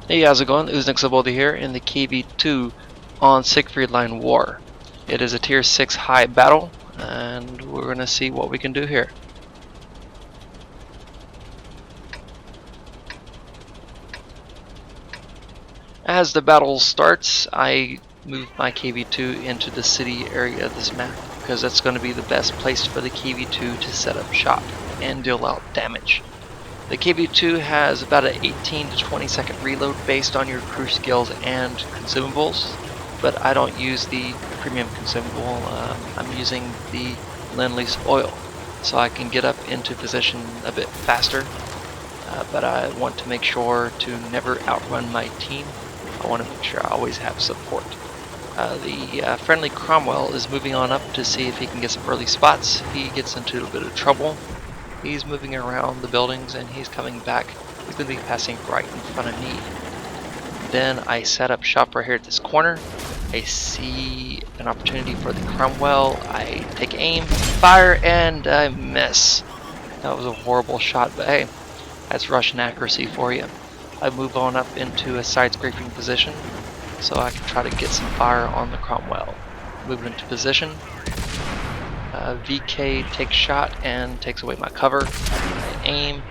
Hey, how's it going? Uznixaboldi here in the KV2 on Siegfried Line War. It is a tier 6 high battle, and we're going to see what we can do here. As the battle starts, I move my KV2 into the city area of this map because that's going to be the best place for the KV2 to set up shop and deal out damage. The KV2 has about an 18 to 20 second reload based on your crew skills and consumables, but I don't use the premium consumable. I'm using the Lend-Lease oil, so I can get up into position a bit faster, but I want to make sure to never outrun my team. I want to make sure I always have support. The friendly Cromwell is moving on up to see if he can get some early spots. He gets into a bit of trouble. He's moving around the buildings and he's coming back. He's going to be passing right in front of me. Then I set up shop right here at this corner. I see an opportunity for the Cromwell. I take aim, fire, and I miss. That was a horrible shot, but hey, that's Russian accuracy for you. I move on up into a side scraping position so I can try to get some fire on the Cromwell. Move into position. VK takes shot and takes away my cover. I aim,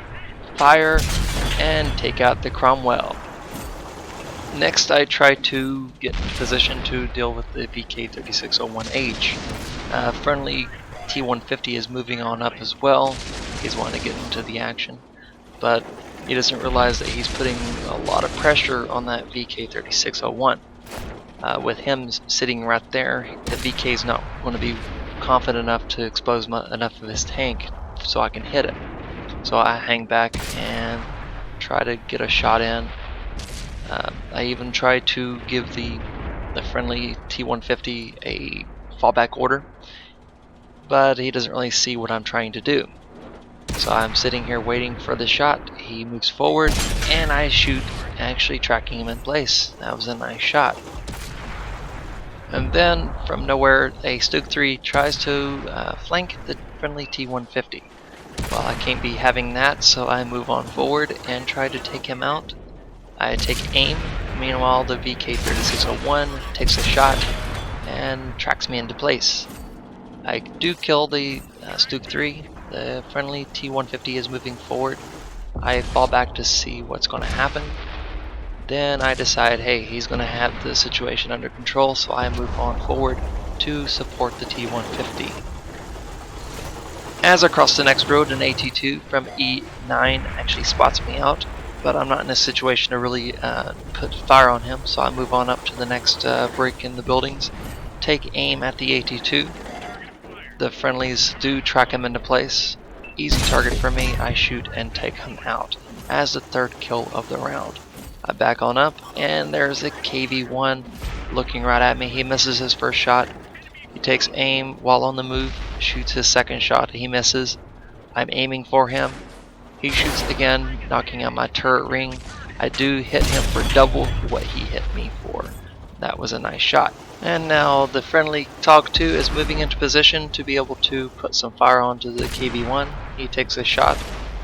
fire, and take out the Cromwell. Next, I try to get in position to deal with the VK3601H. Friendly T150 is moving on up as well. He's wanting to get into the action, but he doesn't realize that he's putting a lot of pressure on that VK3601. With him sitting right there, the VK is not going to be confident enough to expose enough of his tank so I can hit it. So I hang back and try to get a shot in. I even try to give the friendly T150 a fallback order, but he doesn't really see what I'm trying to do. So I'm sitting here waiting for the shot. He moves forward and I shoot, actually tracking him in place. That was a nice shot. And then, from nowhere, a Stug 3 tries to flank the friendly T150. Well, I can't be having that, so I move on forward and try to take him out. I take aim. Meanwhile, the VK3601 takes a shot and tracks me into place. I do kill the Stug 3. The friendly T150 is moving forward. I fall back to see what's going to happen. Then I decide, hey, he's going to have the situation under control, so I move on forward to support the T150. As I cross the next road, an AT2 from E9 actually spots me out, but I'm not in a situation to really put fire on him, so I move on up to the next break in the buildings, take aim at the AT2. The friendlies do track him into place. Easy target for me. I shoot and take him out as the third kill of the round. I back on up, and there's a KV1 looking right at me. He misses his first shot. He takes aim while on the move, shoots his second shot. He misses. I'm aiming for him. He shoots again, knocking out my turret ring. I do hit him for double what he hit me for. That was a nice shot. And now the friendly TOG-2 is moving into position to be able to put some fire onto the KV1. He takes a shot.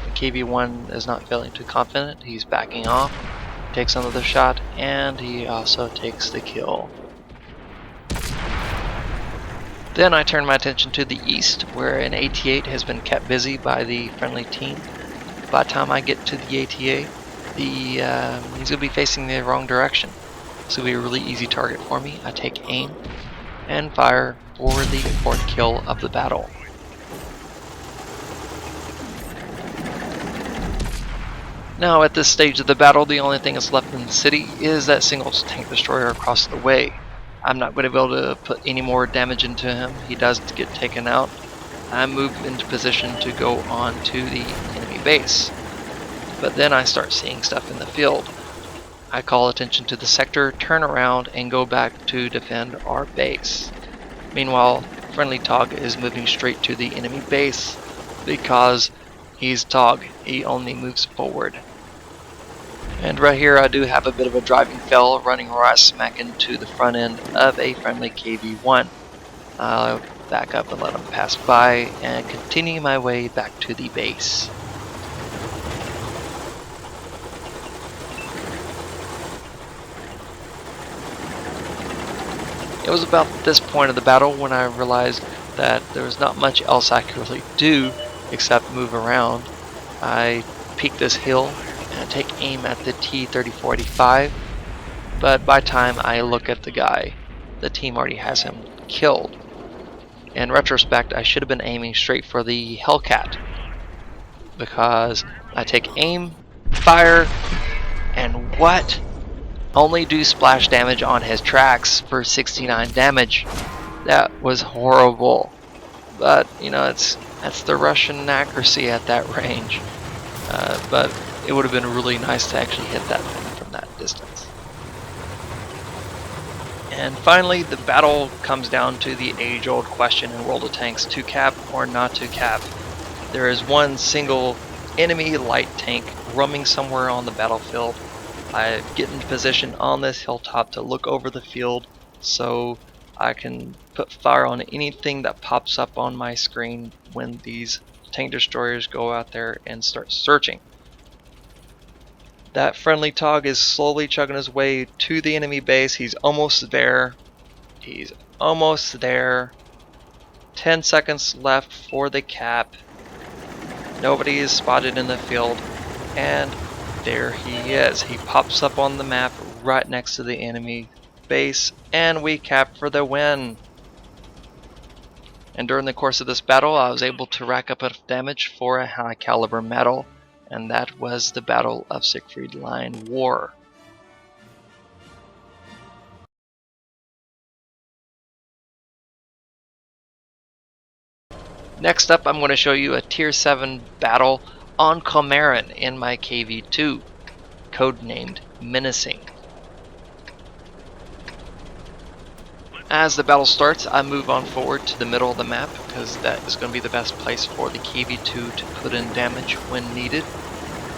The KV1 is not feeling too confident. He's backing off. Takes another shot, and he also takes the kill. Then I turn my attention to the east, where an AT-8 has been kept busy by the friendly team. By the time I get to the AT-8, he's going to be facing the wrong direction. This will be a really easy target for me. I take aim and fire for the fourth kill of the battle. Now at this stage of the battle, the only thing that's left in the city is that single tank destroyer across the way. I'm not going to be able to put any more damage into him. He does get taken out. I move into position to go on to the enemy base. But then I start seeing stuff in the field. I call attention to the sector, turn around, and go back to defend our base. Meanwhile, friendly TOG is moving straight to the enemy base because he's TOG. He only moves forward. And right here I do have a bit of a driving fail, running right smack into the front end of a friendly KV1. I'll back up and let him pass by and continue my way back to the base. It was about this point of the battle when I realized that there was not much else I could really do except move around. I peek this hill and take aim at the T-3485, but by the time I look at the guy, the team already has him killed. In retrospect, I should have been aiming straight for the Hellcat, because I take aim, fire, and what? Only do splash damage on his tracks for 69 damage. That was horrible. But, you know, that's the Russian accuracy at that range. But it would have been really nice to actually hit that thing from that distance. And finally, the battle comes down to the age-old question in World of Tanks: to cap or not to cap. There is one single enemy light tank roaming somewhere on the battlefield. I get into position on this hilltop to look over the field so I can put fire on anything that pops up on my screen when these tank destroyers go out there and start searching. That friendly Tog is slowly chugging his way to the enemy base. He's almost there. He's almost there. 10 seconds left for the cap. Nobody is spotted in the field, and there he is. He pops up on the map right next to the enemy base, and we cap for the win. And during the course of this battle, I was able to rack up enough damage for a high caliber medal, and that was the Battle of Siegfried Line War. Next up, I'm going to show you a Tier 7 battle on Komarin in my KV-2, codenamed Menacing. As the battle starts, I move on forward to the middle of the map because that is going to be the best place for the KV-2 to put in damage when needed.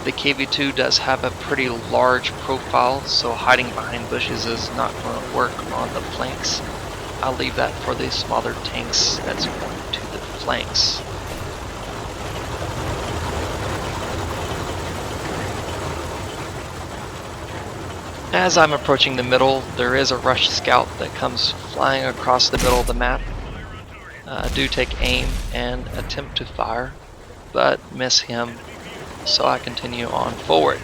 The KV-2 does have a pretty large profile, so hiding behind bushes is not going to work on the flanks. I'll leave that for the smaller tanks that's going to the flanks. As I'm approaching the middle, there is a rush scout that comes flying across the middle of the map. I do take aim and attempt to fire, but miss him, so I continue on forward.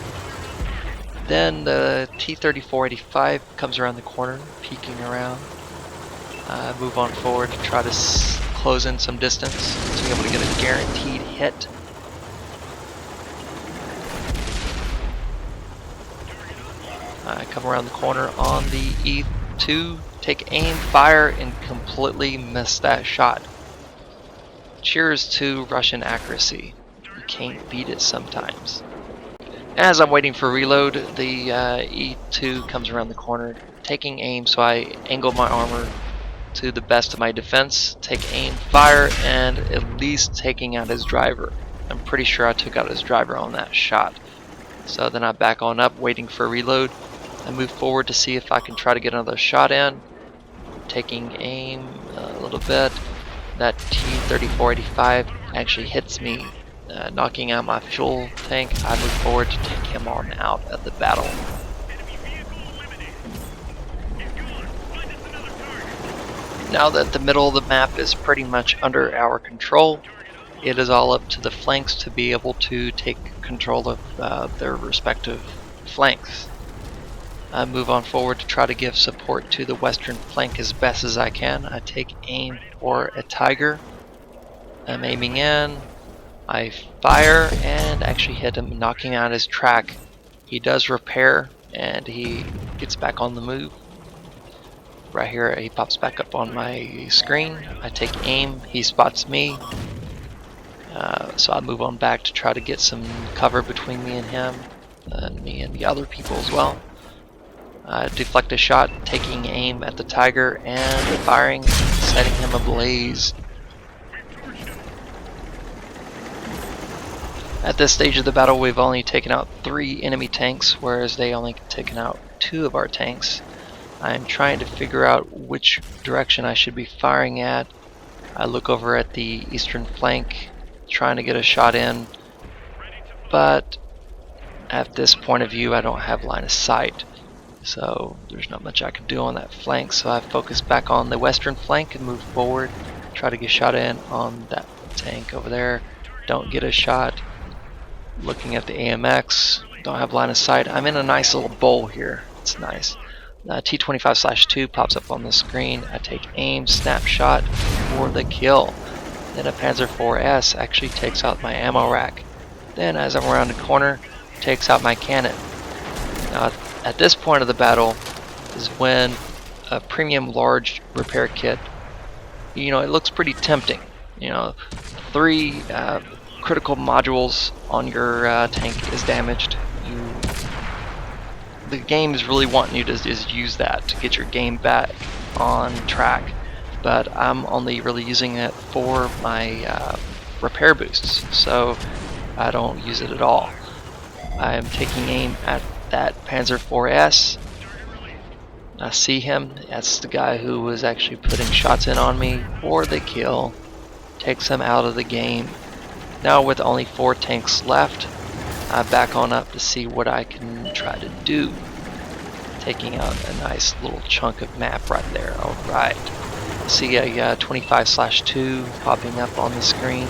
Then the T-3485 comes around the corner, peeking around. I move on forward to try to close in some distance to be able to get a guaranteed hit. I come around the corner on the E2, take aim, fire, and completely miss that shot. Cheers to Russian accuracy. You can't beat it sometimes. As I'm waiting for reload, the E2 comes around the corner, taking aim, so I angle my armor to the best of my defense, take aim, fire, and at least taking out his driver. I'm pretty sure I took out his driver on that shot. So then I back on up, waiting for reload. I move forward to see if I can try to get another shot in. Taking aim a little bit. That T-3485 actually hits me, knocking out my fuel tank. I move forward to take him on out of the battle. Now that the middle of the map is pretty much under our control, it is all up to the flanks to be able to take control of their respective flanks. I move on forward to try to give support to the western flank as best as I can. I take aim for a Tiger. I'm aiming in. I fire and actually hit him, knocking out his track. He does repair and he gets back on the move. Right here, he pops back up on my screen. I take aim. He spots me. So I move on back to try to get some cover between me and him, and me and the other people as well. Deflect a shot, taking aim at the Tiger and firing, setting him ablaze. At this stage of the battle, we've only taken out 3 enemy tanks, whereas they only taken out 2 of our tanks. I'm trying to figure out which direction I should be firing at. I look over at the eastern flank, trying to get a shot in, but at this point of view I don't have line of sight. so there's not much I can do on that flank, so I focus back on the western flank and move forward, try to get shot in on that tank over there. Don't get a shot. Looking at the AMX, don't have line of sight. I'm in a nice little bowl here. It's nice. T25/2 pops up on the screen. I take aim, snapshot for the kill. Then a Panzer IV-S actually takes out my ammo rack. Then as I'm around the corner, takes out my cannon. Now at this point of the battle is when a premium large repair kit, it looks pretty tempting. 3 critical modules on your tank is damaged. The game is really wanting you to just use that to get your game back on track, but I'm only really using it for my repair boosts, so I don't use it at all. I'm taking aim at that Panzer IV-S. I see him. That's the guy who was actually putting shots in on me for the kill. Takes him out of the game. Now with only 4 tanks left, I back on up to see what I can try to do. Taking out a nice little chunk of map right there. Alright. See a 25/2 popping up on the screen.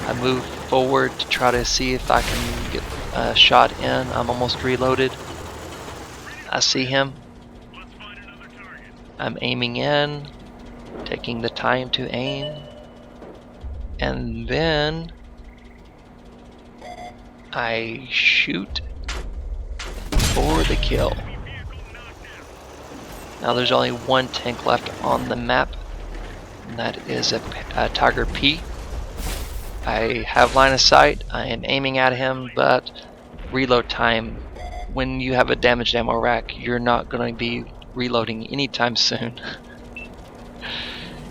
I move forward to try to see if I can get a shot in. I'm almost reloaded. I see him. I'm aiming in, taking the time to aim, and then I shoot for the kill. Now there's only 1 tank left on the map, and that is a Tiger P. I have line of sight. I am aiming at him, but reload time, when you have a damaged ammo rack, you're not going to be reloading anytime soon.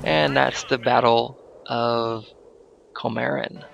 And that's the Battle of Komarin.